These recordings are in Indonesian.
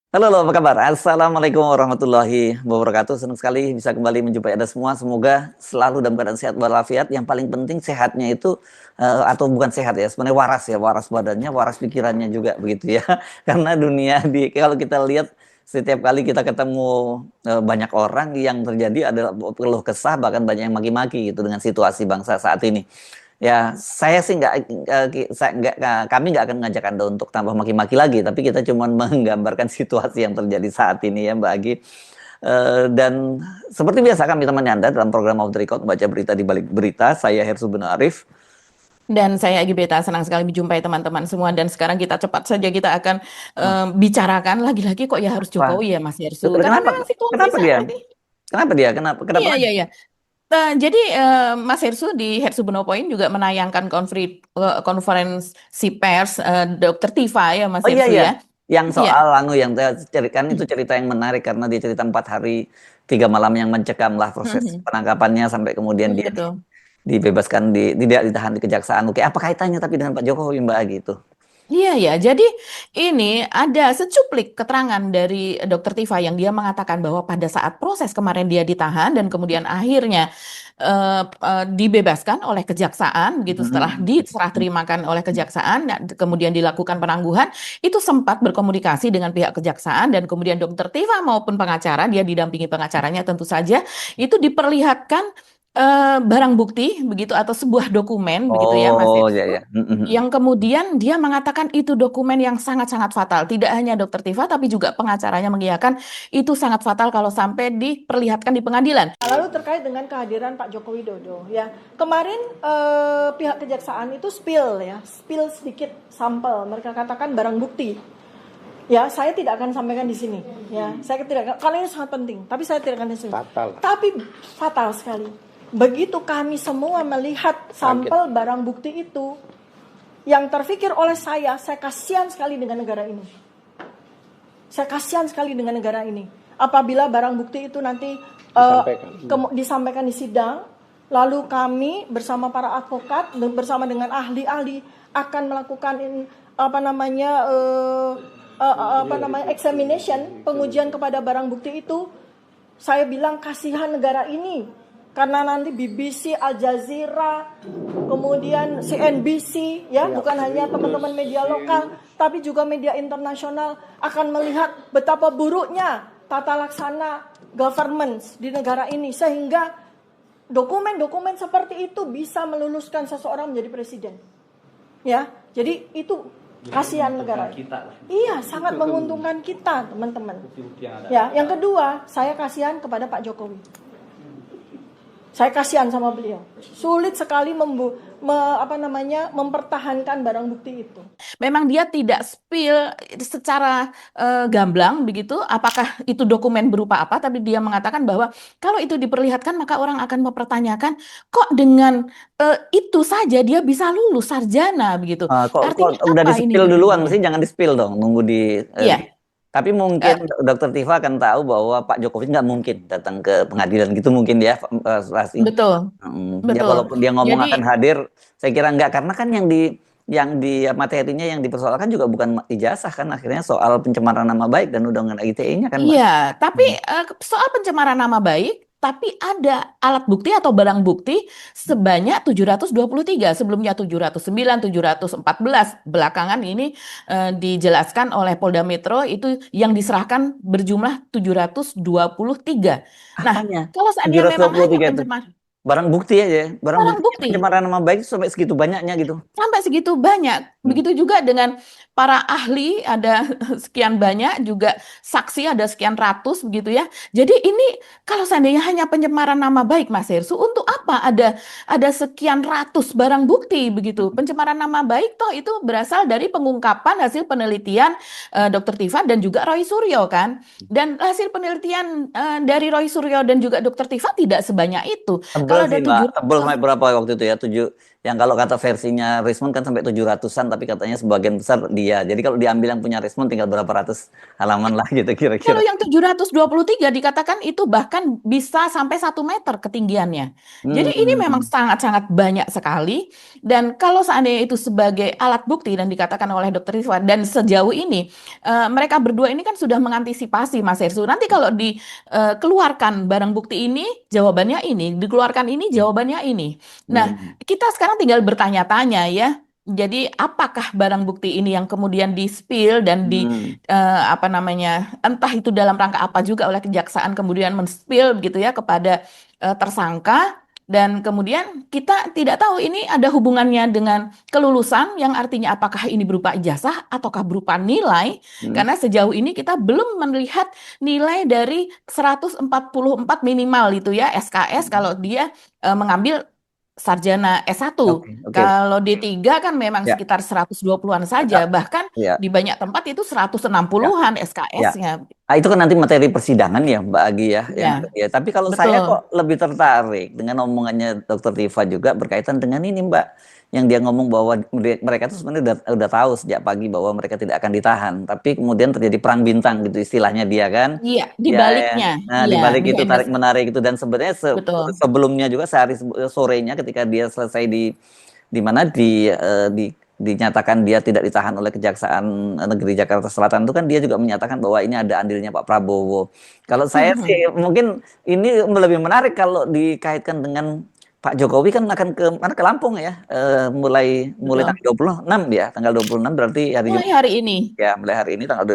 Halo, apa kabar? Assalamualaikum warahmatullahi wabarakatuh. Senang sekali bisa kembali menjumpai Anda semua. Semoga selalu dalam keadaan sehat walafiat. Yang paling penting sehatnya itu atau bukan sehat ya, sebenarnya waras ya, waras badannya, waras pikirannya juga begitu ya. Karena dunia kalau kita lihat setiap kali kita ketemu banyak orang yang terjadi adalah keluh kesah, bahkan banyak yang maki-maki gitu dengan situasi bangsa saat ini. Ya, saya sih kami nggak akan mengajak Anda untuk tambah maki-maki lagi, tapi kita cuma menggambarkan situasi yang terjadi saat ini ya Mbak Agi. Dan seperti biasa kami temani Anda dalam program Off the Record, baca berita di balik berita. Saya Hersu bin Arif. Dan saya Agi Beta, senang sekali menjumpai teman-teman semua. Dan sekarang kita cepat saja kita akan Nah, bicarakan lagi-lagi kok ya harus apa? Jokowi ya Mas Yersu. Karena Kenapa? memang situasi Kenapa dia? saat ini. Kenapa dia? Kenapa Iya, iya, lagi? iya. Jadi Mas Hersu di Hersu Beno Point juga menayangkan konferensi pers Dr. Tifa ya Mas Oh iya Hersu iya, ya. yang Iya. soal yang kan itu cerita yang menarik karena dia cerita 4 hari 3 malam yang mencekam lah proses penangkapannya sampai kemudian dia Betul. dibebaskan tidak ditahan di kejaksaan. Oke, apa kaitannya tapi dengan Pak Jokowi Mbak gitu? Iya ya, jadi ini ada secuplik keterangan dari Dokter Tifa yang dia mengatakan bahwa pada saat proses kemarin dia ditahan dan kemudian akhirnya dibebaskan oleh kejaksaan, begitu setelah Mhm. diserah terimakan oleh kejaksaan, dan kemudian dilakukan penangguhan, itu sempat berkomunikasi dengan pihak kejaksaan dan kemudian Dokter Tifa maupun pengacara, dia didampingi pengacaranya tentu saja, itu diperlihatkan barang bukti begitu atau sebuah dokumen begitu ya Mas Oh ya Ersu ya. Mhm. yang kemudian dia mengatakan itu dokumen yang sangat-sangat fatal. Tidak hanya Dokter Tifa, tapi juga pengacaranya mengiyakan itu sangat fatal kalau sampai diperlihatkan di pengadilan. Lalu terkait dengan kehadiran Pak Joko Widodo, ya kemarin pihak kejaksaan itu spill sedikit sampel. Mereka katakan barang bukti. Ya, saya tidak akan sampaikan di sini. Ya, saya tidak akan, karena ini sangat penting. Tapi saya tidak akan di sini. Fatal. Tapi fatal sekali. Begitu kami semua melihat sampel barang bukti itu, yang terfikir oleh saya kasihan sekali dengan negara ini. Saya kasihan sekali dengan negara ini. Apabila barang bukti itu nanti disampaikan di sidang, lalu kami bersama para advokat bersama dengan ahli-ahli akan melakukan examination, pengujian kepada barang bukti itu. Saya bilang kasihan negara ini karena nanti BBC, Al Jazeera, kemudian CNBC, ya bukan hanya teman-teman media lokal, tapi juga media internasional akan melihat betapa buruknya tata laksana governance di negara ini, sehingga dokumen-dokumen seperti itu bisa meluluskan seseorang menjadi presiden. Ya, jadi itu kasihan negara. Iya, sangat menguntungkan kita, teman-teman. Ya, yang kedua, saya kasihan kepada Pak Jokowi. Saya kasihan sama beliau. Sulit sekali mempertahankan barang bukti itu. Memang dia tidak spill secara gamblang begitu, apakah itu dokumen berupa apa, tapi dia mengatakan bahwa kalau itu diperlihatkan maka orang akan mempertanyakan kok dengan itu saja dia bisa lulus sarjana begitu. Kok Artinya udah apa ini di-spill duluan, buktinya? mesti jangan di-spill dong, nunggu Iya. tapi mungkin eh, Dokter Tifa akan tahu bahwa Pak Jokowi nggak mungkin datang ke pengadilan gitu mungkin ya, Rasti. betul, Ya betul. walaupun dia ngomong Jadi akan hadir, saya kira enggak karena kan yang di materinya yang dipersoalkan juga bukan ijazah kan akhirnya soal pencemaran nama baik dan undang-undang ITE-nya kan, Mbak. iya, tapi Hmm. soal pencemaran nama baik, tapi ada alat bukti atau barang bukti sebanyak 723. Sebelumnya 709, 714. Belakangan ini dijelaskan oleh Polda Metro itu yang diserahkan berjumlah 723. Nah, Apanya? kalau tujuh seandainya ratus dua memang puluh hanya tiga itu. pencemaran Barang bukti aja ya. Barang barang bukti bukti, pencemaran nama baik itu sampai segitu banyaknya gitu. sampai segitu banyak. Hmm. Begitu juga dengan para ahli ada sekian banyak, juga saksi ada sekian ratus begitu ya. Jadi ini kalau seandainya hanya pencemaran nama baik Mas Hersu, untuk apa ada sekian ratus barang bukti begitu? Pencemaran nama baik toh itu berasal dari pengungkapan hasil penelitian Dr. Tifa dan juga Roy Suryo kan. Dan hasil penelitian dari Roy Suryo dan juga Dr. Tifa tidak sebanyak itu. Tebel tebel ada sih Mbak, tebel 700. sampai berapa waktu itu ya? Yang kalau kata versinya Rismond kan sampai 700-an, tapi katanya sebagian besar dia. Jadi kalau diambil yang punya Rismond tinggal berapa ratus halaman lah gitu Kalau kira-kira. yang 723 dikatakan itu bahkan bisa sampai 1 meter ketinggiannya. Jadi ini memang Hmm. sangat-sangat banyak sekali. Dan kalau seandainya itu sebagai alat bukti dan dikatakan oleh Dr. Rizwan, dan sejauh ini mereka berdua ini kan sudah mengantisipasi Mas Hersu. Nanti kalau dikeluarkan barang bukti ini, jawabannya ini. Dikeluarkan ini, jawabannya ini. Nah, Hmm. kita sekarang tinggal bertanya-tanya ya. Jadi apakah barang bukti ini yang kemudian di-spill dan Hmm. apa namanya, entah itu dalam rangka apa juga oleh kejaksaan kemudian men-spill begitu ya kepada tersangka, dan kemudian kita tidak tahu ini ada hubungannya dengan kelulusan yang artinya apakah ini berupa ijazah ataukah berupa nilai, Hmm. karena sejauh ini kita belum melihat nilai dari 144 minimal itu ya SKS kalau dia mengambil sarjana S1. Oke, oke. Kalau D3 kan memang Ya, sekitar 120-an ya, saja, bahkan ya, di banyak tempat itu ya, 160-an ya. SKS-nya. Ah, itu kan nanti materi persidangan ya, Mbak Agi ya, yang Ya, ya. Tapi kalau saya betul. kok lebih tertarik dengan omongannya Dokter Tifa juga berkaitan dengan ini, Mbak, yang dia ngomong bahwa mereka itu sebenarnya udah tahu sejak pagi bahwa mereka tidak akan ditahan, tapi kemudian terjadi perang bintang gitu istilahnya dia kan. Iya, di Ya, ya. baliknya. Nah, di Iya, balik itu behind the tarik menarik itu dan sebenarnya betul. sebelumnya juga sehari sorenya ketika dia selesai di mana dinyatakan dia tidak ditahan oleh Kejaksaan Negeri Jakarta Selatan itu kan dia juga menyatakan bahwa ini ada andilnya Pak Prabowo. Kalau saya Mhm. sih mungkin ini lebih menarik kalau dikaitkan dengan Pak Jokowi kan akan ke mana ke Lampung ya. Mulai Betul. tanggal 26 ya, tanggal 26 berarti hari Mulai Jumat hari ini. ya, mulai hari ini tanggal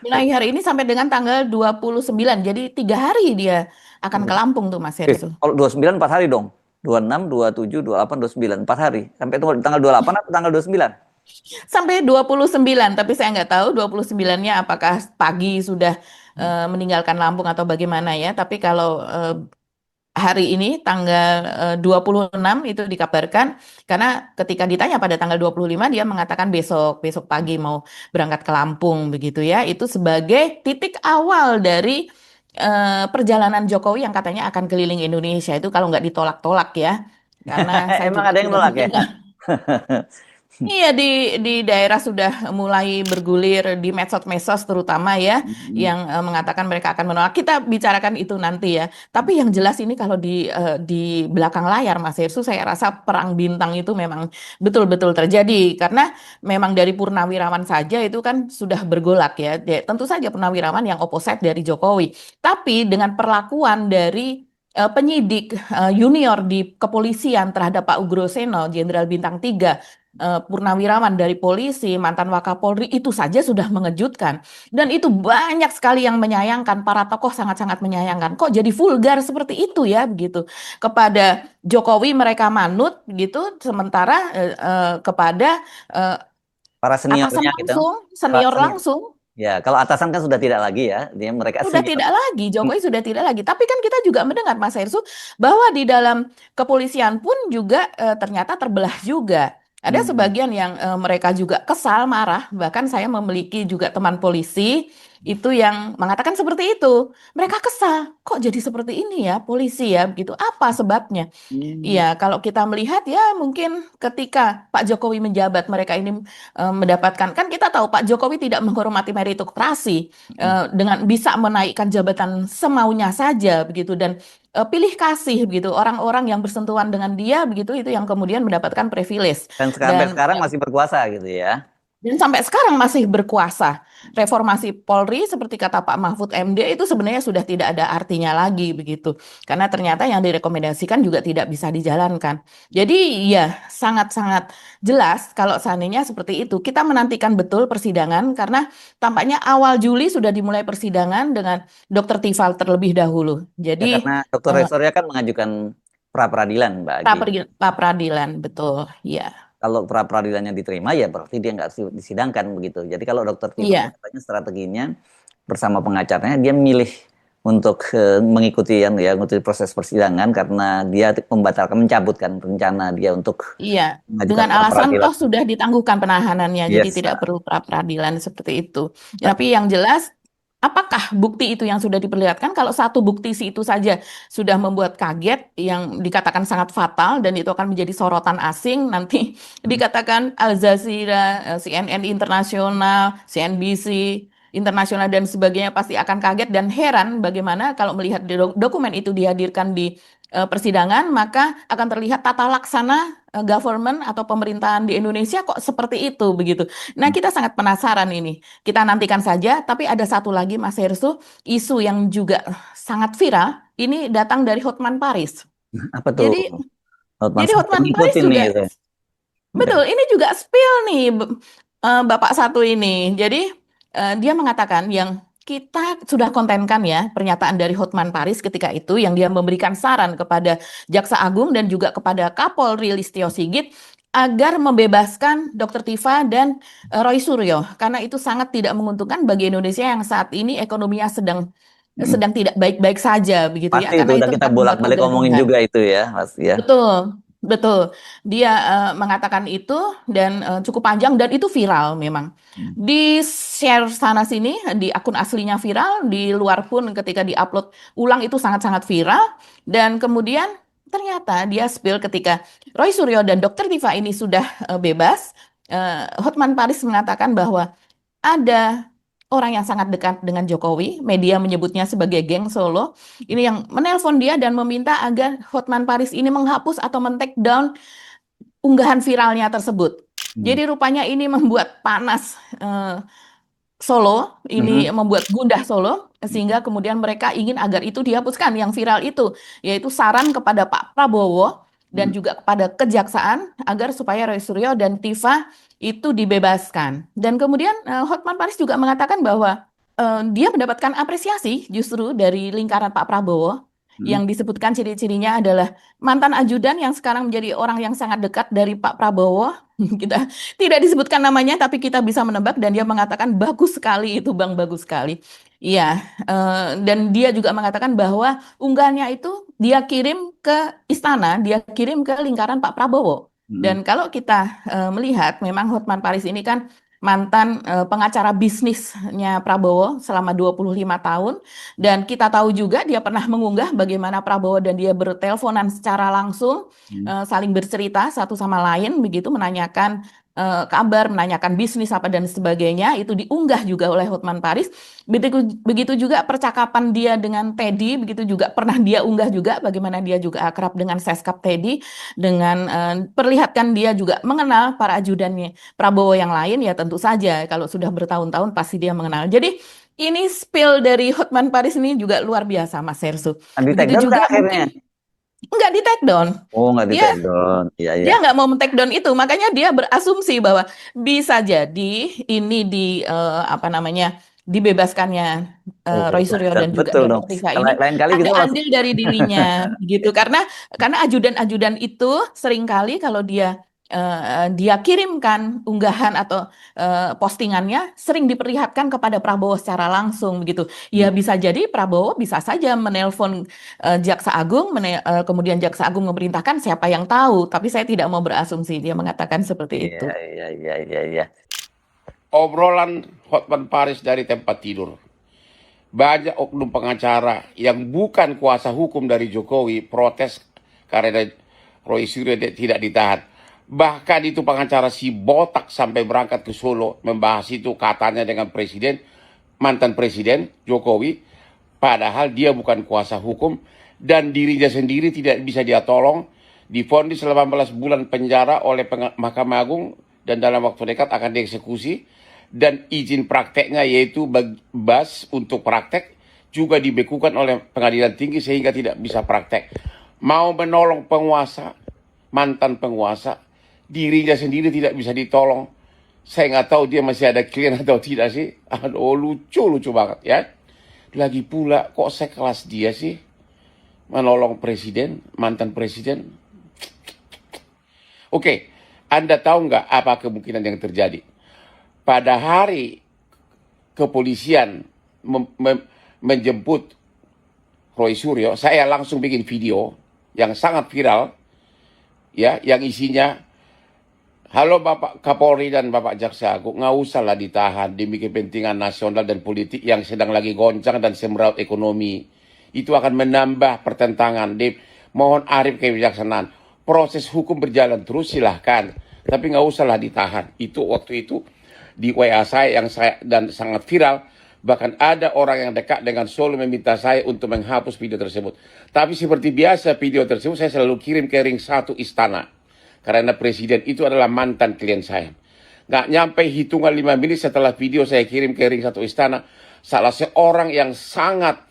Mulai hari ini sampai dengan tanggal 29. Jadi 3 hari dia akan ke Lampung tuh Mas Hersu. kalau 29 4 hari dong. 26, 27, 28, 29, 4 hari. Sampai tanggal 28 atau tanggal 29? Sampai 29, tapi saya nggak tahu 29-nya apakah pagi sudah meninggalkan Lampung atau bagaimana ya. Tapi kalau hari ini tanggal 26 itu dikabarkan, karena ketika ditanya pada tanggal 25 dia mengatakan besok pagi mau berangkat ke Lampung begitu ya. Itu sebagai titik awal dari perjalanan Jokowi yang katanya akan keliling Indonesia itu kalau nggak ditolak-tolak ya. Karena saya Emang juga ada yang sudah nolak ya? mendengar. Iya, di daerah sudah mulai bergulir di medsos-medsos terutama ya yang mengatakan mereka akan menolak. Kita bicarakan itu nanti ya. Tapi yang jelas ini kalau di belakang layar Mas Hersu saya rasa perang bintang itu memang betul-betul terjadi karena memang dari Purnawirawan saja itu kan sudah bergolak ya. Tentu saja Purnawirawan yang opposite dari Jokowi. Tapi dengan perlakuan dari penyidik junior di kepolisian terhadap Pak Ugroseno, Jenderal Bintang 3, Purnawirawan dari polisi, mantan Wakapolri, itu saja sudah mengejutkan. Dan itu banyak sekali yang menyayangkan, para tokoh sangat-sangat menyayangkan. Kok jadi vulgar seperti itu ya, begitu. Kepada Jokowi mereka manut, gitu, sementara kepada Para atasan seniornya gitu. langsung, Para senior senior. langsung, Ya, kalau atasan kan sudah tidak lagi ya. Mereka sudah senior. tidak lagi, Jokowi sudah tidak lagi. Tapi kan kita juga mendengar, Mas Hersu, bahwa di dalam kepolisian pun juga ternyata terbelah juga. Ada Hmm. sebagian yang mereka juga kesal, marah. Bahkan saya memiliki juga teman polisi itu yang mengatakan seperti itu. Mereka kesal, kok jadi seperti ini ya polisi ya, begitu. Apa sebabnya? Hmm. Iya, kalau kita melihat ya mungkin ketika Pak Jokowi menjabat mereka ini mendapatkan, kan kita tahu Pak Jokowi tidak menghormati meritokrasi dengan bisa menaikkan jabatan semaunya saja begitu, dan pilih kasih begitu orang-orang yang bersentuhan dengan dia begitu, itu yang kemudian mendapatkan privilege. Dan sampai Dan sekarang masih berkuasa gitu ya. sampai sekarang masih berkuasa. Reformasi Polri seperti kata Pak Mahfud MD itu sebenarnya sudah tidak ada artinya lagi begitu. Karena ternyata yang direkomendasikan juga tidak bisa dijalankan. Jadi ya sangat-sangat jelas kalau seandainya seperti itu. Kita menantikan betul persidangan karena tampaknya awal Juli sudah dimulai persidangan dengan Dr. Tifal terlebih dahulu. Ya Jadi karena Dr. Restoria kan mengajukan pra peradilan, Mbak Agi. pra peradilan betul. Ya. Kalau pra peradilannya diterima ya berarti dia nggak disidangkan begitu. Jadi kalau Dokter Tifa Iya. katanya strateginya bersama pengacaranya dia milih untuk mengikuti proses persidangan karena dia mencabutkan rencana dia untuk Iya, mengajukan dengan pra alasan peradilan. toh sudah ditangguhkan penahanannya, jadi Yes. tidak perlu pra peradilan seperti itu. Tapi yang jelas, apakah bukti itu yang sudah diperlihatkan? Kalau satu bukti itu saja sudah membuat kaget, yang dikatakan sangat fatal dan itu akan menjadi sorotan asing, nanti dikatakan Al Jazeera, CNN internasional, CNBC internasional dan sebagainya pasti akan kaget dan heran bagaimana kalau melihat dokumen itu dihadirkan di persidangan, maka akan terlihat tata laksana government atau pemerintahan di Indonesia kok seperti itu begitu. Nah, kita sangat penasaran ini. Kita nantikan saja, tapi ada satu lagi Mas Hersu, isu yang juga sangat viral, ini datang dari Hotman Paris. Apa tuh? Jadi Hotman jadi sampai Hotman Paris ngikutin nih juga gitu. betul, ini juga spill nih Bapak satu ini. Jadi dia mengatakan yang kita sudah kontenkan ya pernyataan dari Hotman Paris ketika itu yang dia memberikan saran kepada Jaksa Agung dan juga kepada Kapolri Listio Sigit agar membebaskan Dr. Tifa dan Roy Suryo karena itu sangat tidak menguntungkan bagi Indonesia yang saat ini ekonominya sedang tidak baik-baik saja begitu ya Pasti itu karena udah itu kita akan membuat bolak-balik ngomongin kegaduhan. juga itu ya, Mas ya. Betul, betul. Dia mengatakan itu dan cukup panjang dan itu viral memang. Di share sana sini di akun aslinya viral, di luar pun ketika diupload ulang itu sangat-sangat viral dan kemudian ternyata dia spill ketika Roy Suryo dan Dr. Tifa ini sudah bebas. Hotman Paris mengatakan bahwa ada orang yang sangat dekat dengan Jokowi, media menyebutnya sebagai geng Solo, ini yang menelpon dia dan meminta agar Hotman Paris ini menghapus atau men-take down unggahan viralnya tersebut. Jadi rupanya ini membuat panas Solo, ini membuat gundah Solo, sehingga kemudian mereka ingin agar itu dihapuskan yang viral itu, yaitu saran kepada Pak Prabowo dan juga kepada kejaksaan agar supaya Roy Suryo dan Tifa itu dibebaskan. Dan kemudian Hotman Paris juga mengatakan bahwa dia mendapatkan apresiasi justru dari lingkaran Pak Prabowo yang disebutkan ciri-cirinya adalah mantan ajudan yang sekarang menjadi orang yang sangat dekat dari Pak Prabowo. Kita tidak disebutkan namanya, tapi kita bisa menebak dan dia mengatakan bagus sekali itu Bang, bagus sekali. Iya, dan dia juga mengatakan bahwa unggahannya itu dia kirim ke istana, dia kirim ke lingkaran Pak Prabowo. Dan kalau kita melihat memang Hotman Paris ini kan mantan pengacara bisnisnya Prabowo selama 25 tahun dan kita tahu juga dia pernah mengunggah bagaimana Prabowo dan dia berteleponan secara langsung saling bercerita satu sama lain begitu menanyakan kabar, menanyakan bisnis apa dan sebagainya itu diunggah juga oleh Hotman Paris. Begitu juga percakapan dia dengan Teddy, begitu juga pernah dia unggah juga bagaimana dia juga akrab dengan Seskap Teddy dengan perlihatkan dia juga mengenal para ajudannya Prabowo yang lain ya tentu saja kalau sudah bertahun-tahun pasti dia mengenal. Jadi ini spill dari Hotman Paris ini juga luar biasa Mas Sersu. Di take down Begitu nggak juga akhirnya? mungkin nggak di take down. Oh, nggak di Dia take down. Iya, iya. dia nggak mau men-take down itu, makanya dia berasumsi bahwa bisa jadi ini apa namanya dibebaskannya Roy Suryo dan juga Betul dong. Dr. Tifa ini Lain kali kita ada andil dari dirinya gitu karena ajudan-ajudan itu seringkali kalau dia kirimkan unggahan atau postingannya sering diperlihatkan kepada Prabowo secara langsung begitu. Ya bisa jadi Prabowo bisa saja menelpon Jaksa Agung, kemudian Jaksa Agung memerintahkan siapa yang tahu, tapi saya tidak mau berasumsi. Dia mengatakan seperti itu. Iya. Obrolan Hotman Paris dari tempat tidur. Banyak oknum pengacara yang bukan kuasa hukum dari Jokowi protes karena Roy Suryo tidak ditahan. Bahkan itu pengacara si botak sampai berangkat ke Solo membahas itu katanya dengan presiden, mantan presiden Jokowi. Padahal dia bukan kuasa hukum dan dirinya sendiri tidak bisa dia tolong. Divonis 18 bulan penjara oleh Mahkamah Agung dan dalam waktu dekat akan dieksekusi. Dan izin prakteknya yaitu BAS untuk praktek juga dibekukan oleh pengadilan tinggi sehingga tidak bisa praktek. Mau menolong penguasa, mantan penguasa, dirinya sendiri tidak bisa ditolong. Saya nggak tahu dia masih ada klien atau tidak sih. Aduh, lucu banget ya. Lagi pula kok sekelas dia sih menolong presiden, mantan presiden. Oke, Anda tahu nggak apa kemungkinan yang terjadi? Pada hari kepolisian menjemput Roy Suryo, saya langsung bikin video yang sangat viral, ya, yang isinya Halo Bapak Kapolri dan Bapak Jaksa Agung, nggak usah lah ditahan demi kepentingan nasional dan politik yang sedang lagi goncang dan semeraut ekonomi. Itu akan menambah pertentangan. Mohon arif kebijaksanaan. Proses hukum berjalan terus silahkan, tapi nggak usah lah ditahan. Itu waktu itu di WA saya yang saya dan sangat viral. Bahkan ada orang yang dekat dengan Solo meminta saya untuk menghapus video tersebut. Tapi seperti biasa video tersebut saya selalu kirim ke ring 1 istana. Karena presiden itu adalah mantan klien saya. Nggak nyampe hitungan 5 menit setelah video saya kirim ke ring 1 istana, salah seorang yang sangat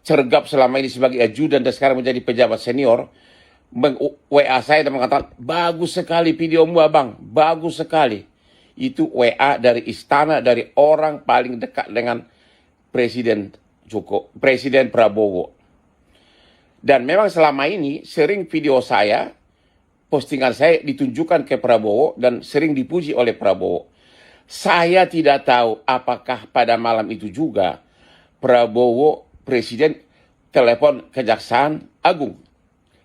cergap selama ini sebagai ajudan dan sekarang menjadi pejabat senior, WA saya dan mengatakan, bagus sekali videomu abang, bagus sekali. Itu WA dari istana, dari orang paling dekat dengan Presiden Prabowo. Dan memang selama ini sering video saya, postingan saya ditunjukkan ke Prabowo dan sering dipuji oleh Prabowo. Saya tidak tahu apakah pada malam itu juga Prabowo presiden telepon Kejaksaan Agung.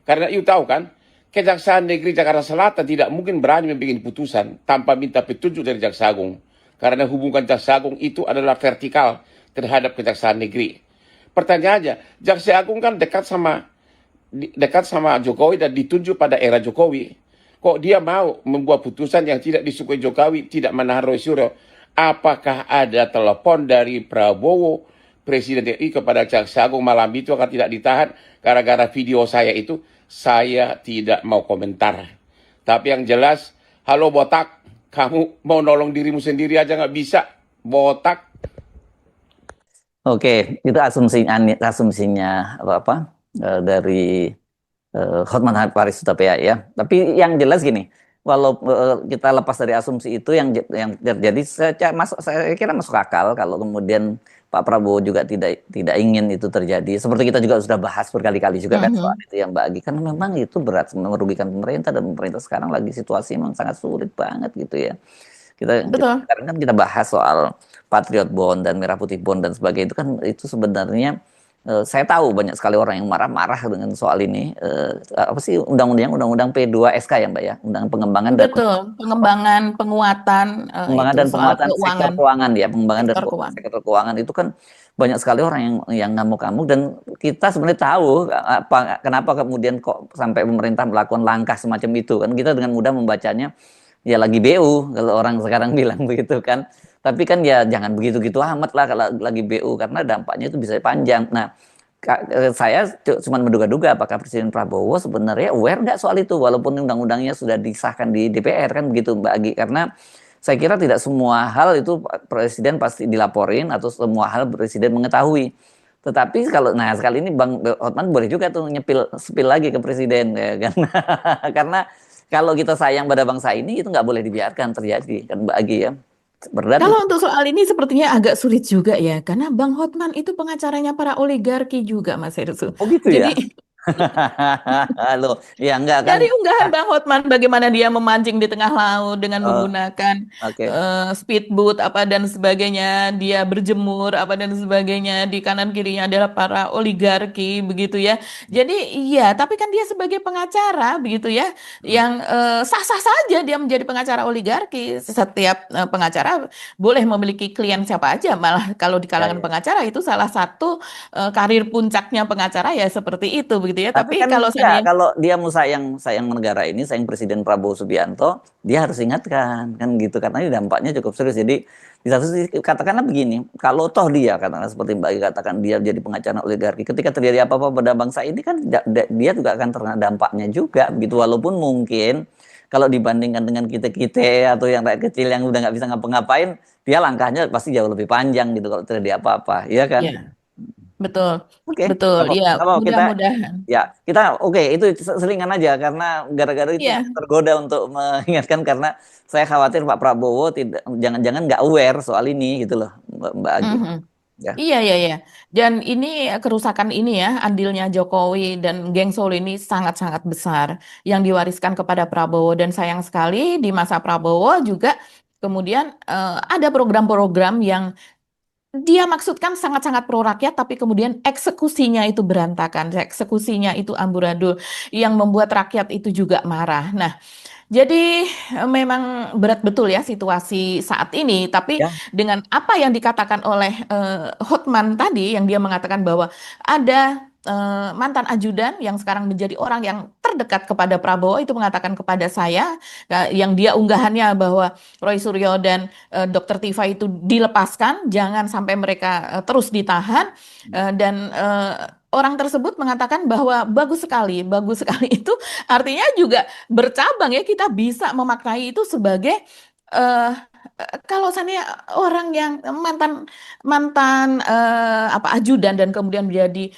Karena you tahu kan, Kejaksaan Negeri Jakarta Selatan tidak mungkin berani membuat putusan tanpa minta petunjuk dari Jaksa Agung. Karena hubungan Jaksa Agung itu adalah vertikal terhadap Kejaksaan Negeri. Pertanyaannya, Jaksa Agung kan dekat sama Jokowi dan ditunjuk pada era Jokowi. Kok dia mau membuat putusan yang tidak disukai Jokowi, tidak menahan Roy Suryo? Apakah ada telepon dari Prabowo, Presiden RI kepada Jaksa Agung malam itu akan tidak ditahan gara-gara video saya itu? Saya tidak mau komentar. Tapi yang jelas, halo botak, kamu mau nolong dirimu sendiri aja nggak bisa, botak. Oke, itu asumsinya dari Hotman Paris Hutapea ya. Tapi yang jelas gini, walau kita lepas dari asumsi itu yang terjadi, saya kira masuk akal kalau kemudian Pak Prabowo juga tidak ingin itu terjadi. Seperti kita juga sudah bahas berkali-kali juga kan soal itu yang Mbak Agi, karena memang itu berat merugikan pemerintah dan pemerintah sekarang lagi situasi memang sangat sulit banget gitu ya. Betul. Sekarang kan kita bahas soal Patriot Bond dan Merah Putih Bond dan sebagainya, itu kan itu sebenarnya saya tahu banyak sekali orang yang marah-marah dengan soal ini. Apa sih undang-undang P2SK ya Mbak ya, undang pengembangan dan Betul, pengembangan, penguatan itu soal penguatan sektor keuangan ya, pengembangan dan sektor keuangan. sektor keuangan itu kan banyak sekali orang yang ngamuk-ngamuk, dan kita sebenarnya tahu kenapa kemudian kok sampai pemerintah melakukan langkah semacam itu kan. Kita dengan mudah membacanya ya lagi BU kalau orang sekarang bilang begitu kan. Tapi kan ya jangan begitu-gitu amat lah kalau lagi BU, karena dampaknya itu bisa panjang. Nah, saya cuma menduga-duga apakah Presiden Prabowo sebenarnya aware nggak soal itu, walaupun undang-undangnya sudah disahkan di DPR kan begitu Mbak Agi. Karena saya kira tidak semua hal itu Presiden pasti dilaporin atau semua hal Presiden mengetahui. Tetapi sekali ini Bang Hotman boleh juga tuh spill lagi ke Presiden ya kan. Karena kalau kita sayang pada bangsa ini, itu nggak boleh dibiarkan terjadi kan Mbak Agi ya. Berat. Kalau untuk soal ini sepertinya agak sulit juga ya, karena Bang Hotman itu pengacaranya para oligarki juga, Mas Hersu. Oh gitu ya. Jadi Loh, ya enggak kan? dari unggahan Bang Hotman bagaimana dia memancing di tengah laut dengan menggunakan speedboat apa dan sebagainya, dia berjemur apa dan sebagainya, di kanan kirinya adalah para oligarki begitu ya. Jadi iya, tapi kan dia sebagai pengacara begitu ya, yang sah-sah saja dia menjadi pengacara oligarki. Setiap pengacara boleh memiliki klien siapa aja, malah kalau di kalangan pengacara itu salah satu karir puncaknya pengacara ya seperti itu begitu ya. Tapi kan kalau kalau dia mau sayang negara ini, sayang Presiden Prabowo Subianto, dia harus ingatkan kan gitu, karena ini dampaknya cukup serius. Jadi di satu sisi katakanlah begini, kalau toh dia katakanlah seperti Mbak Agi katakan dia jadi pengacara oligarki, ketika terjadi apa-apa pada bangsa ini kan dia juga akan terkena dampaknya juga begitu, walaupun mungkin kalau dibandingkan dengan kita atau yang rakyat kecil yang udah nggak bisa ngapa-ngapain, dia langkahnya pasti jauh lebih panjang gitu kalau terjadi apa-apa, ya kan? Iya, betul, Oke, betul. Iya, mudah-mudahan. kita itu selingan aja, karena gara-gara itu Iya. tergoda untuk mengingatkan, karena saya khawatir Pak Prabowo jangan-jangan nggak aware soal ini gitu loh, Mbak Agi. Ya. Iya. Dan ini kerusakan ini ya, andilnya Jokowi dan geng Solo ini sangat-sangat besar yang diwariskan kepada Prabowo. Dan sayang sekali di masa Prabowo juga kemudian ada program-program yang dia maksudkan sangat-sangat pro rakyat, tapi kemudian eksekusinya itu berantakan, eksekusinya itu amburadul, yang membuat rakyat itu juga marah. Nah, Jadi memang berat betul ya situasi saat ini, tapi Ya, dengan apa yang dikatakan oleh Hotman tadi, yang dia mengatakan bahwa ada mantan ajudan yang sekarang menjadi orang yang terdekat kepada Prabowo itu mengatakan kepada saya, yang dia unggahannya bahwa Roy Suryo dan Dr. Tifa itu dilepaskan, jangan sampai mereka terus ditahan, dan orang tersebut mengatakan bahwa bagus sekali itu artinya juga bercabang ya, kita bisa memaknai itu sebagai eh kalau seandainya orang yang mantan mantan apa ajudan dan kemudian menjadi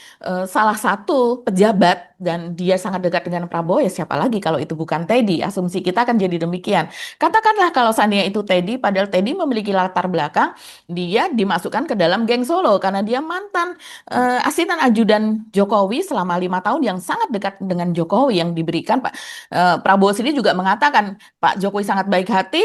salah satu pejabat dan dia sangat dekat dengan Prabowo, ya siapa lagi kalau itu bukan Teddy? Asumsi kita akan jadi demikian. Katakanlah kalau seandainya itu Teddy, padahal Teddy memiliki latar belakang, dia dimasukkan ke dalam geng Solo karena dia mantan asisten ajudan Jokowi selama 5 tahun yang sangat dekat dengan Jokowi, yang diberikan Pak Prabowo sendiri juga mengatakan Pak Jokowi sangat baik hati,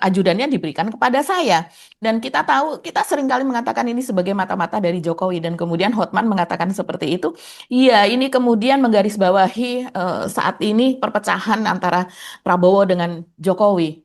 ajudannya diberikan kepada saya. Dan kita tahu, kita seringkali mengatakan ini sebagai mata-mata dari Jokowi, dan kemudian Hotman mengatakan seperti itu. Iya, ini kemudian menggarisbawahi saat ini perpecahan antara Prabowo dengan Jokowi.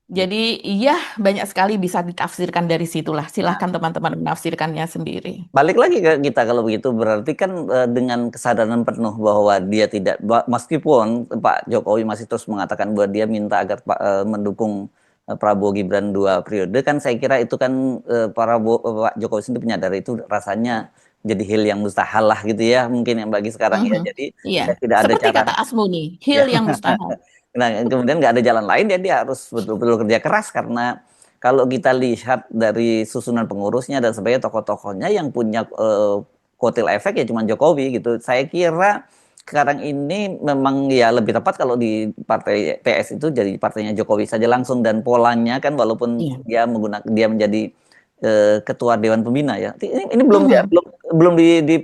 Jadi iya, banyak sekali bisa ditafsirkan dari situlah. Silahkan teman-teman menafsirkannya sendiri. balik lagi ke kita kalau begitu berarti kan dengan kesadaran penuh bahwa dia tidak meskipun Pak Jokowi masih terus mengatakan bahwa dia minta agar mendukung Prabowo Gibran 2 periode, kan saya kira itu kan Pak Jokowi sendiri menyadari itu rasanya jadi hal yang mustahil lah gitu ya mungkin yang bagi sekarang ya, Mhm. jadi Iya, ya tidak ada seperti cara. kata Asmuni, Ya. hil yang mustahil. Nah, kemudian nggak ada jalan lain, dia harus betul-betul kerja keras karena kalau kita lihat dari susunan pengurusnya dan sebagainya, tokoh-tokohnya yang punya kotel efek ya cuma Jokowi gitu. Saya kira sekarang ini memang ya lebih tepat kalau di partai PS itu jadi partainya Jokowi saja langsung, dan polanya kan walaupun Iya. dia menjadi ketua Dewan Pembina ya. Ini belum ya, Mhm. belum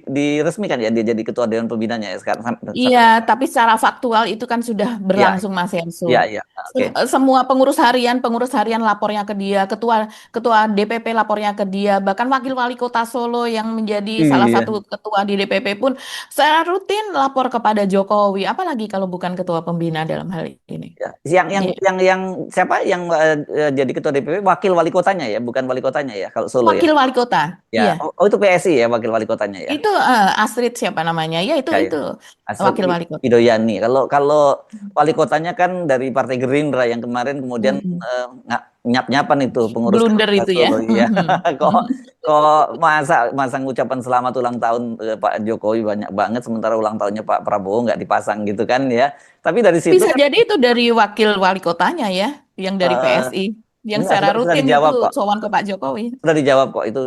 diresmikan ya dia jadi ketua Dewan Pembinanya ya sekarang. Iya, tapi secara faktual itu kan sudah Ya, berlangsung Mas Hensu. ya, ya. Oke. Semua pengurus harian lapornya ke dia, ketua ketua DPP lapornya ke dia, bahkan wakil wali kota Solo yang menjadi salah Iya. satu ketua di DPP pun secara rutin lapor kepada Jokowi. Apalagi kalau bukan ketua pembina dalam hal ini. Ya. Yang Iya. yang siapa yang jadi ketua DPP wakil wali kotanya ya, bukan wali kotanya ya kalau Solo ya. Wakil wali kota. Ya, Iya. oh itu PSI ya wakil wali kotanya ya. Itu Astrid siapa namanya? Ya Ya, ya. itu Astrid wakil wali kota. Widoyani. Kalau kalau wali kotanya kan dari Partai Gerindra yang kemarin kemudian Mm-mm. nyap-nyapan itu pengurus Blunder Kota itu ya. Solo ya. Mhm. Kok kok masa ngucapan selamat ulang tahun Pak Jokowi banyak banget sementara ulang tahunnya Pak Prabowo nggak dipasang gitu kan ya. Tapi dari situ Bisa kan jadi itu dari wakil wali kotanya ya, yang dari eh, PSI, yang enggak, secara sudah rutin itu dijawab kok. sowan ke Pak Jokowi. Sudah dijawab kok itu,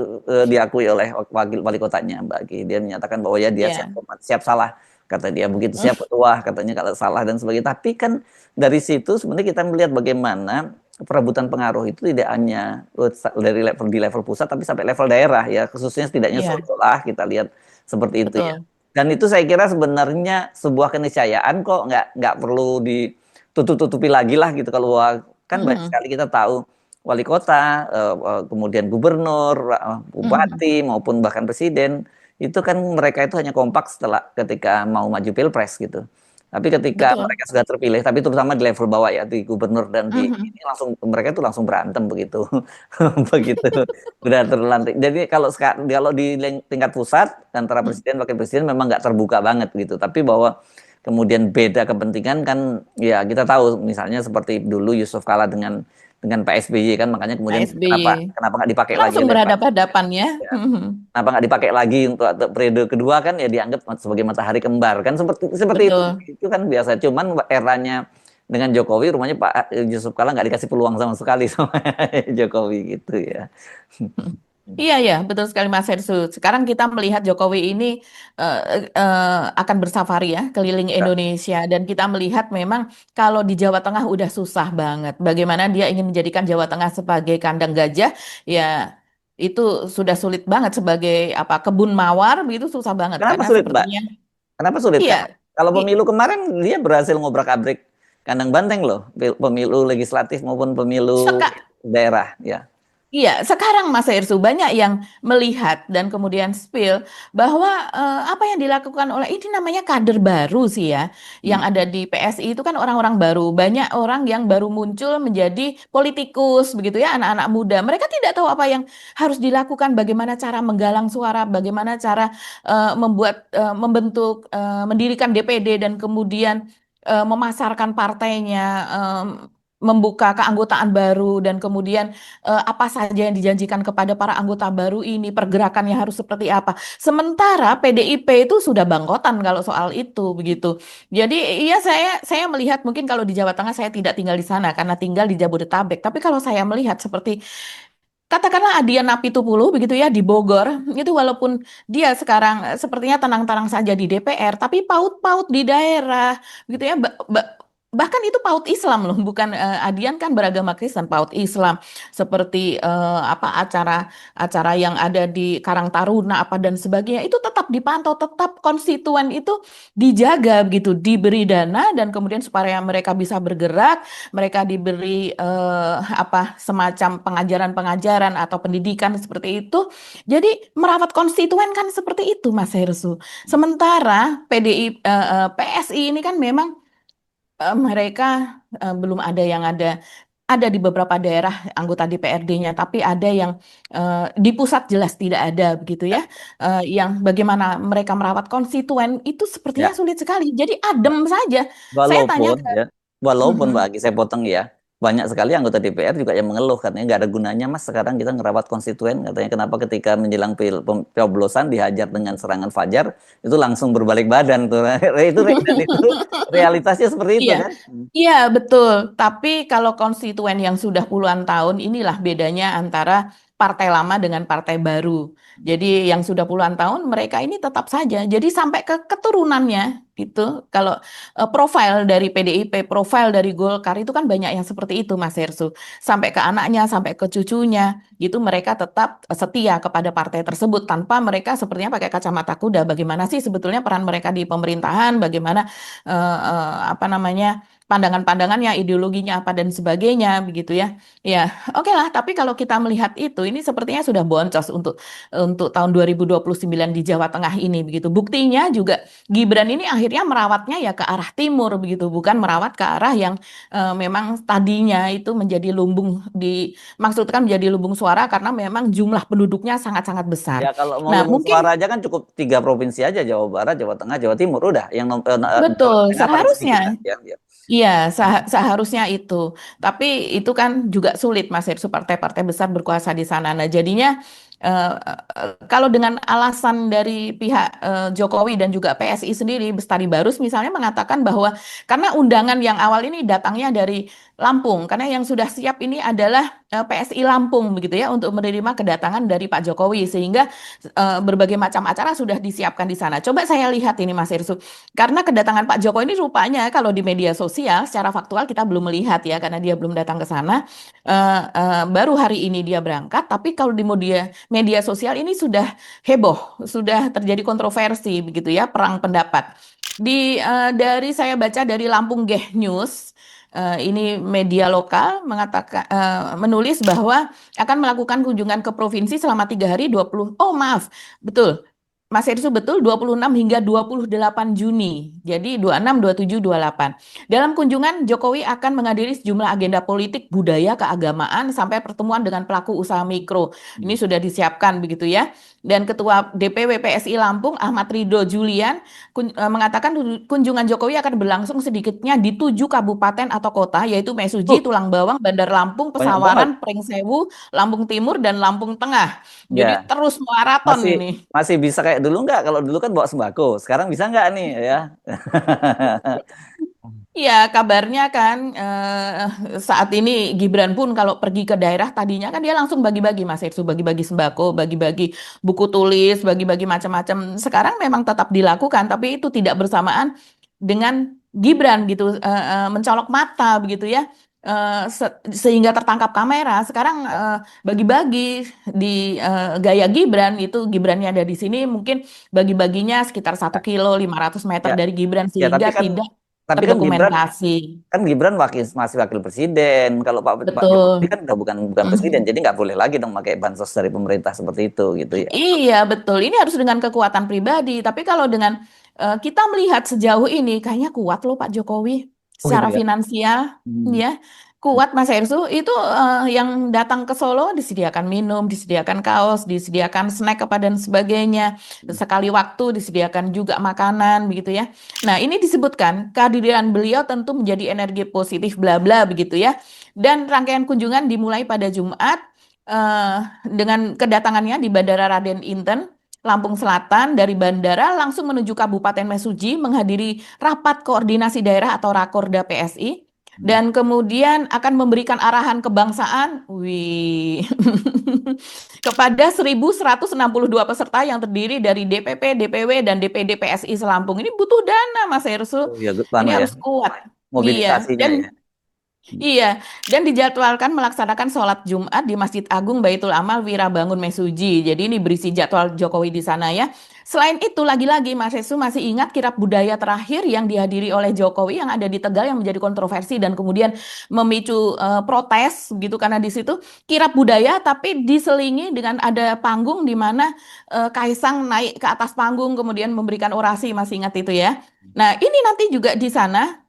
diakui oleh wakil wali kotanya Mbak Ki. Dia menyatakan bahwa ya dia Ya. siap salah, kata dia begitu siap wah katanya kalau salah dan sebagainya. Tapi kan dari situ sebenarnya kita melihat bagaimana perebutan pengaruh itu tidak hanya dari level pusat tapi sampai level daerah ya, khususnya setidaknya Iya, Solo lah kita lihat seperti itu ya. betul. Dan itu saya kira sebenarnya sebuah keniscayaan kok, nggak perlu ditutup-tutupi lagi lah gitu. Kalau kan banyak Mhm, sekali kita tahu wali kota, kemudian gubernur, mhm, bupati maupun bahkan presiden itu kan mereka itu hanya kompak setelah ketika mau maju pilpres gitu. Tapi ketika betul. mereka sudah terpilih, tapi terutama di level bawah ya, di gubernur dan di Mhm. ini langsung mereka itu langsung berantem begitu, begitu udah terlantik. Jadi kalau di tingkat pusat antara presiden wakil presiden memang nggak terbuka banget gitu. Tapi bahwa kemudian beda kepentingan kan ya kita tahu misalnya seperti dulu Yusuf Kala dengan Pak SBY kan, makanya Pak kemudian kenapa SBY kenapa nggak dipakai lagi langsung oleh Pak berhadapan-hadapan ya. ya, Mhm, kenapa nggak dipakai lagi untuk periode kedua kan ya dianggap sebagai matahari kembar kan seperti seperti betul. itu kan biasa. Cuman eranya dengan Jokowi rumahnya Pak Yusuf Kala nggak dikasih peluang sama sekali sama Jokowi gitu ya. Iya, ya, betul sekali Mas Hersu. Sekarang kita melihat Jokowi ini akan bersafari ya keliling Indonesia, dan kita melihat memang kalau di Jawa Tengah udah susah banget. Bagaimana dia ingin menjadikan Jawa Tengah sebagai kandang gajah, ya itu sudah sulit banget sebagai apa kebun mawar begitu susah banget Kenapa karena sulit Mbak? sepertinya Kenapa sulit? Karena iya. kalau i- pemilu kemarin dia berhasil ngobrak-abrik kandang banteng loh, pemilu legislatif maupun pemilu seka- daerah ya. Iya, sekarang Mas Hersu banyak yang melihat dan kemudian spill bahwa apa yang dilakukan oleh ini namanya kader baru sih ya, yang Hmm. ada di PSI itu kan orang-orang baru, banyak orang yang baru muncul menjadi politikus begitu ya, anak-anak muda. Mereka tidak tahu apa yang harus dilakukan, bagaimana cara menggalang suara, bagaimana cara membentuk, mendirikan DPD dan kemudian memasarkan partainya, membuka keanggotaan baru dan kemudian apa saja yang dijanjikan kepada para anggota baru ini, pergerakannya harus seperti apa. Sementara PDIP itu sudah bangkotan kalau soal itu begitu. Jadi iya saya melihat mungkin kalau di Jawa Tengah saya tidak tinggal di sana karena tinggal di Jabodetabek. Tapi kalau saya melihat seperti katakanlah Adian Apitupulu begitu ya di Bogor, itu walaupun dia sekarang sepertinya tenang-tenang saja di DPR, tapi paut-paut di daerah gitu ya. Bahkan itu paut Islam loh, bukan Adian kan beragama Kristen, paut Islam seperti apa acara-acara yang ada di Karang Taruna apa dan sebagainya itu tetap dipantau, tetap konstituen itu dijaga begitu, diberi dana dan kemudian supaya mereka bisa bergerak, mereka diberi apa semacam pengajaran-pengajaran atau pendidikan seperti itu. Jadi merawat konstituen kan seperti itu Mas Hersu. Sementara PSI ini kan memang mereka belum ada yang ada di beberapa daerah anggota DPRD-nya, tapi ada yang di pusat jelas tidak ada begitu ya. Yang bagaimana mereka merawat konstituen itu sepertinya Ya. sulit sekali. Jadi adem saja. Saya tanya Walaupun ke ya, walaupun Mhm. Mbak Agi saya potong ya, banyak sekali anggota DPR juga yang mengeluh katanya nggak ada gunanya Mas sekarang kita ngerawat konstituen katanya kenapa ketika menjelang pencoblosan dihajar dengan serangan fajar itu langsung berbalik badan tuh dan itu realitasnya seperti itu Iya, kan. iya betul. Tapi kalau konstituen yang sudah puluhan tahun, inilah bedanya antara partai lama dengan partai baru. Jadi yang sudah puluhan tahun, mereka ini tetap saja. Jadi sampai ke keturunannya gitu. Kalau profil dari PDIP, profil dari Golkar itu kan banyak yang seperti itu, Mas Hersu. Sampai ke anaknya, sampai ke cucunya, gitu mereka tetap setia kepada partai tersebut tanpa mereka sepertinya pakai kacamata kuda. Bagaimana sih sebetulnya peran mereka di pemerintahan? Bagaimana apa namanya pandangan-pandangannya, ideologinya apa dan sebagainya begitu ya. Ya, oke lah. Tapi kalau kita melihat itu, ini sepertinya sudah boncos untuk tahun 2029 di Jawa Tengah ini begitu. Buktinya juga Gibran ini akhirnya merawatnya ya ke arah timur begitu, bukan merawat ke arah yang memang tadinya itu menjadi lumbung maksudkan menjadi lumbung suara karena memang jumlah penduduknya sangat-sangat besar. Ya kalau mau Nah, lumbung suara mungkin aja kan cukup 3 provinsi aja, Jawa Barat, Jawa Tengah, Jawa Timur udah. Yang Jawa betul, Tengah paling sedikit kan seharusnya. ya. Ya. Iya, seharusnya itu. Tapi itu kan juga sulit, Mas Irsu, partai-partai besar berkuasa di sana. Nah, jadinya kalau dengan alasan dari pihak Jokowi dan juga PSI sendiri, Bestari Barus misalnya mengatakan bahwa karena undangan yang awal ini datangnya dari Lampung, karena yang sudah siap ini adalah PSI Lampung begitu ya untuk menerima kedatangan dari Pak Jokowi, sehingga berbagai macam acara sudah disiapkan di sana. Coba saya lihat ini, Mas Irsu. Karena kedatangan Pak Jokowi ini rupanya kalau di media sosial secara faktual kita belum melihat ya karena dia belum datang ke sana. Baru hari ini dia berangkat, tapi kalau di media sosial ini sudah heboh, sudah terjadi kontroversi begitu ya, perang pendapat. Dari saya baca dari Lampung Geh News, ini media lokal mengatakan menulis bahwa akan melakukan kunjungan ke provinsi selama 3 hari 20. Oh maaf, betul. Mas Ersu betul 26 hingga 28 Juni. Jadi 26, 27, 28. Dalam kunjungan Jokowi akan menghadiri sejumlah agenda politik, budaya, keagamaan sampai pertemuan dengan pelaku usaha mikro. Ini sudah disiapkan begitu ya. Dan Ketua DPW PSI Lampung Ahmad Ridho Julian mengatakan kunjungan Jokowi akan berlangsung sedikitnya di 7 kabupaten atau kota yaitu Uh, Mesuji, Tulang Bawang, Bandar Lampung, banyak banget. Pesawaran, Pringsewu, Lampung Timur dan Lampung Tengah. Jadi Ya, terus maraton masih ini. masih bisa kayak dulu nggak? Kalau dulu kan bawa sembako, sekarang bisa nggak nih ya? Iya, kabarnya kan saat ini Gibran pun kalau pergi ke daerah tadinya kan dia langsung bagi-bagi Mas Irsu, bagi-bagi sembako, bagi-bagi buku tulis, bagi-bagi macam-macam. Sekarang memang tetap dilakukan, tapi itu tidak bersamaan dengan Gibran gitu, mencolok mata begitu ya. Sehingga tertangkap kamera. Sekarang bagi-bagi di gaya Gibran itu Gibrannya ada di sini mungkin bagi-baginya sekitar 1 kilo 500 meter Ya, dari Gibran ya sehingga tapi kan tidak. Tapi kan Gibran terdokumentasi. masih wakil presiden. Kalau Pak Jokowi Betul. kan udah bukan presiden, jadi nggak boleh lagi dong pakai bansos dari pemerintah seperti itu gitu ya. Iya, betul. Ini harus dengan kekuatan pribadi. Tapi kalau dengan kita melihat sejauh ini, kayaknya kuat loh Pak Jokowi Oh itu secara ya. finansial, Hmm. ya. Kuat Mas Hersu. Itu yang datang ke Solo disediakan minum, disediakan kaos, disediakan snack apa dan sebagainya. Sekali waktu disediakan juga makanan, begitu ya. Nah, ini disebutkan kehadiran beliau tentu menjadi energi positif, bla bla, begitu ya. Dan rangkaian kunjungan dimulai pada Jumat eh, dengan kedatangannya di Bandara Raden Inten, Lampung Selatan. Dari bandara langsung menuju Kabupaten Mesuji menghadiri rapat koordinasi daerah atau Rakorda PSI dan kemudian akan memberikan arahan kebangsaan kepada 1.162 peserta yang terdiri dari DPP, DPW, dan DPD PSI Selampung. Ini butuh dana, Mas Hersu. Oh ya, Ini ya. harus kuat. Iya, Mobilisasinya ya. Iya, dan dijadwalkan melaksanakan sholat Jumat di Masjid Agung Baitul Amal Wirabangun Mesuji. Jadi ini berisi jadwal Jokowi di sana ya. Selain itu, lagi-lagi Mas Hesu masih ingat kirap budaya terakhir yang dihadiri oleh Jokowi yang ada di Tegal yang menjadi kontroversi dan kemudian memicu protes gitu karena di situ kirap budaya tapi diselingi dengan ada panggung di mana Kaisang naik ke atas panggung kemudian memberikan orasi, masih ingat itu ya. Nah, ini nanti juga di sana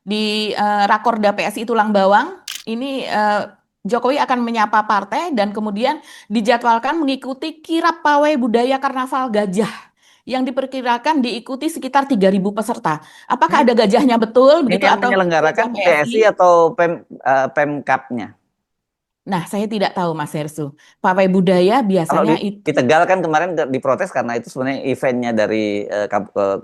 di Rakorda PSI Tulang Bawang ini Jokowi akan menyapa partai dan kemudian dijadwalkan mengikuti kirap pawai budaya Karnaval Gajah yang diperkirakan diikuti sekitar 3.000 peserta. Apakah ada gajahnya betul Ini begitu yang atau gajah menyelenggarakan PSI? PSI atau Pemkapnya? Nah, saya tidak tahu Mas Hersu. Pawai budaya Kalau biasanya di itu Tegal kan kemarin diprotes karena itu sebenarnya eventnya dari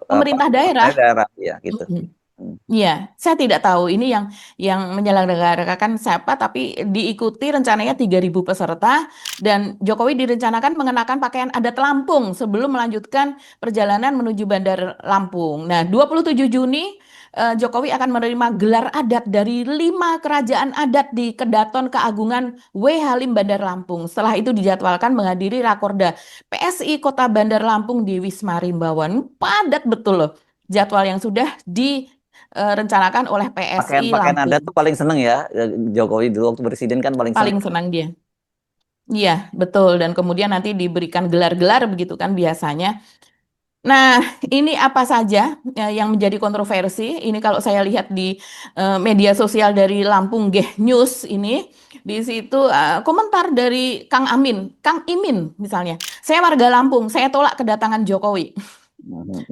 pemerintah daerah. daerah ya gitu. Mm-mm. Hmm. Iya, saya tidak tahu ini yang menyelenggarakan siapa, tapi diikuti rencananya 3.000 peserta dan Jokowi direncanakan mengenakan pakaian adat Lampung sebelum melanjutkan perjalanan menuju Bandar Lampung. Nah, 27 Juni Jokowi akan menerima gelar adat dari 5 kerajaan adat di Kedaton Keagungan W Halim Bandar Lampung. Setelah itu dijadwalkan menghadiri Rakorda PSI Kota Bandar Lampung di Wisma Rimbawan. Padat betul loh jadwal yang sudah rencanakan oleh PSI Pakaian adat tuh Lampung. paling seneng ya Jokowi dulu waktu presiden kan paling seneng. Paling senang dia. Iya, betul. Dan kemudian nanti diberikan gelar-gelar begitu kan biasanya. Nah, ini apa saja yang menjadi kontroversi? Ini kalau saya lihat di media sosial dari Lampung Geh News ini, di situ komentar dari Kang Amin, Kang Imin misalnya. Saya warga Lampung, saya tolak kedatangan Jokowi.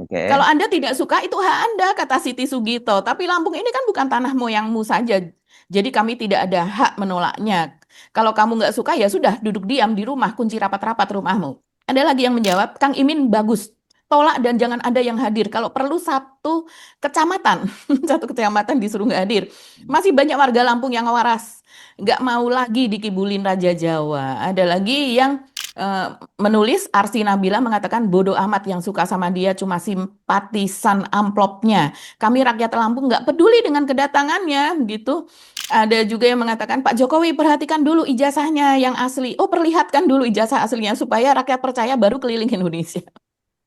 Oke. Kalau Anda tidak suka, itu hak Anda, kata Siti Sugito. Tapi Lampung ini kan bukan tanah moyangmu saja. Jadi kami tidak ada hak menolaknya. Kalau kamu nggak suka, ya sudah, duduk diam di rumah, kunci rapat-rapat rumahmu. Ada lagi yang menjawab, Kang Imin bagus. Tolak dan jangan ada yang hadir. Kalau perlu satu kecamatan, satu kecamatan disuruh nggak hadir. Masih banyak warga Lampung yang waras. Nggak mau lagi dikibulin Raja Jawa. Ada lagi yang menulis Arsi Nabila mengatakan bodoh amat yang suka sama dia cuma simpatisan amplopnya. Kami rakyat Lampung nggak peduli dengan kedatangannya gitu. Ada juga yang mengatakan Pak Jokowi perhatikan dulu ijazahnya yang asli. Oh perlihatkan dulu ijazah aslinya supaya rakyat percaya baru keliling Indonesia.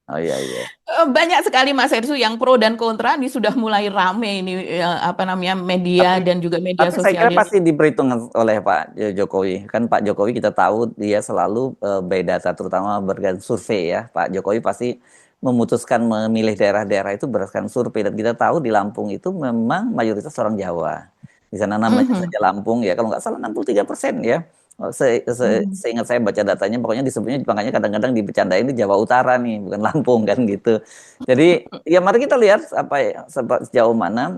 Oh iya iya. Banyak sekali Mas Hersu yang pro dan kontra ini sudah mulai rame ini apa namanya media dan juga media Tapi saya kira sosial. pasti diperhitungkan oleh Pak Jokowi. Kan Pak Jokowi kita tahu dia selalu by data, terutama berdasarkan survei ya. Pak Jokowi pasti memutuskan memilih daerah-daerah itu berdasarkan survei. Dan kita tahu di Lampung itu memang mayoritas orang Jawa. Di sana namanya saja Lampung ya, kalau nggak salah 63% ya. Seingat saya baca datanya, pokoknya disebutnya makanya kadang-kadang dibercandain di Jawa Utara nih, bukan Lampung kan gitu. Jadi ya mari kita lihat sejauh mana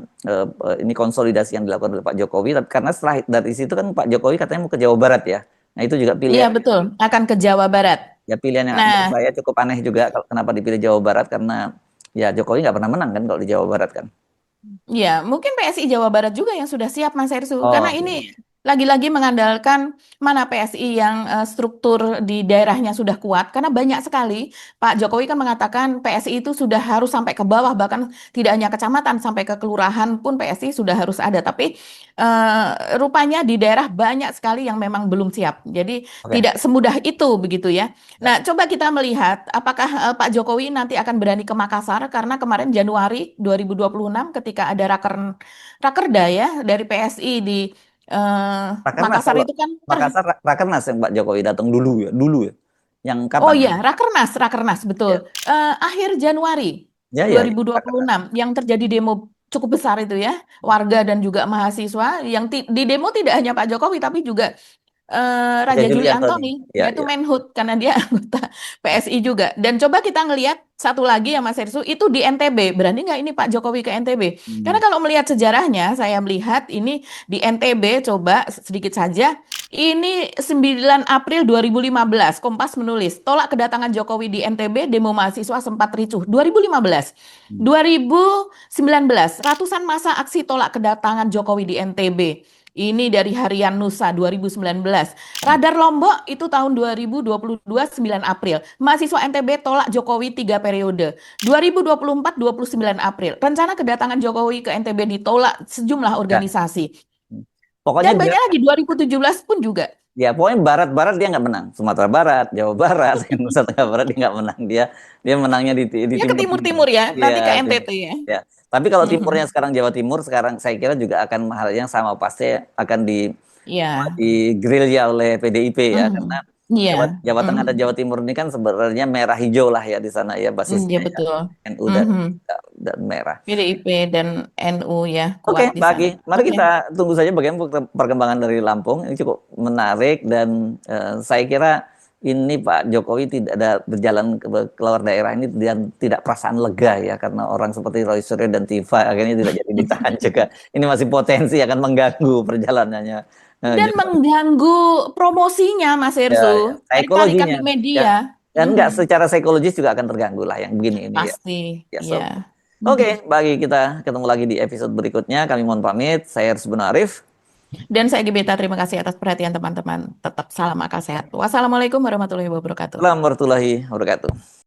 ini konsolidasi yang dilakukan oleh Pak Jokowi. Karena setelah dari situ kan Pak Jokowi katanya mau ke Jawa Barat ya. Nah itu juga Iya pilihan. betul, akan ke Jawa Barat. Ya pilihan yang menurut saya cukup aneh juga kenapa dipilih Jawa Barat, karena ya Jokowi nggak pernah menang kan kalau di Jawa Barat kan. Ya, mungkin PSI Jawa Barat juga yang sudah siap Mas Hersu. Oh Karena iya. ini lagi-lagi mengandalkan mana PSI yang struktur di daerahnya sudah kuat, karena banyak sekali Pak Jokowi kan mengatakan PSI itu sudah harus sampai ke bawah, bahkan tidak hanya kecamatan, sampai ke kelurahan pun PSI sudah harus ada. Tapi rupanya di daerah banyak sekali yang memang belum siap. Jadi Oke. tidak semudah itu begitu ya. Ya. Nah, coba kita melihat apakah Pak Jokowi nanti akan berani ke Makassar, karena kemarin Januari 2026 ketika ada Rakerda ya dari PSI di Rakernas Makassar kalau itu kan Makassar Rakernas yang Pak Jokowi datang dulu ya. Yang oh kapan? iya, Rakernas betul. Ya, Akhir Januari ya, ya, ya, Rakernas. 2026 yang terjadi demo cukup besar itu ya, warga dan juga mahasiswa yang di demo tidak hanya Pak Jokowi tapi juga Raja Raja Juli Juli Antoni. Antoni, Ya, yaitu ya. Menhut karena dia anggota PSI juga. Dan coba kita ngelihat satu lagi ya Mas Hersu, itu di NTB. Berani nggak ini Pak Jokowi ke NTB? Karena Hmm. kalau melihat sejarahnya, saya melihat ini di NTB, coba sedikit saja. Ini 9 April 2015, Kompas menulis, tolak kedatangan Jokowi di NTB, demo mahasiswa sempat ricuh. 2015. Hmm. 2019, ratusan masa aksi tolak kedatangan Jokowi di NTB. Ini dari Harian Nusa 2019. Radar Lombok itu tahun 2022 9 April. Mahasiswa NTB tolak Jokowi 3 periode. 2024 29 April. Rencana kedatangan Jokowi ke NTB ditolak sejumlah Ya. organisasi. Pokoknya Dan dia, banyak lagi 2017 pun juga. ya pokoknya barat-barat dia nggak menang. Sumatera Barat, Jawa Barat, Nusa Tenggara Barat dia nggak menang. Dia menangnya di Ya ke timur-timur. timur-timur ya, nanti ke Iya, timur. NTT ya. Ya. Tapi kalau timurnya Mhm. sekarang Jawa Timur, sekarang saya kira juga akan hal yang sama, pasti akan Iya. digerilya oleh PDIP ya, karena Mhm. Iya. Jawa Tengah dan Mhm. Jawa Timur ini kan sebenarnya merah hijau lah ya di sana ya Iya basisnya ya, betul. NU Mhm. dan merah. PDIP dan NU ya Oke, kuat di Mbak Aki, sana. mari Oke. kita tunggu saja bagaimana perkembangan dari Lampung. Ini cukup menarik dan saya kira ini Pak Jokowi tidak ada berjalan keluar daerah ini dan tidak perasaan lega ya karena orang seperti Roy Suryo dan Tifa akhirnya tidak jadi ditahan juga. Ini masih potensi akan mengganggu perjalanannya Dan Jokowi. mengganggu promosinya, Mas Ya, ya. Hersu. Tarik-tarikan Psikologinya di ya. media. Dan enggak Mhm. secara psikologis juga akan terganggu lah yang begini ini ya. Pasti, Ya, so. ya. Oke, Mhm. bagi kita ketemu lagi di episode berikutnya. Kami mohon pamit. Saya Harus Arif. Dan saya Gebeta, terima kasih atas perhatian teman-teman. Tetap salam akal sehat. Wassalamualaikum warahmatullahi wabarakatuh. Assalamualaikum warahmatullahi wabarakatuh.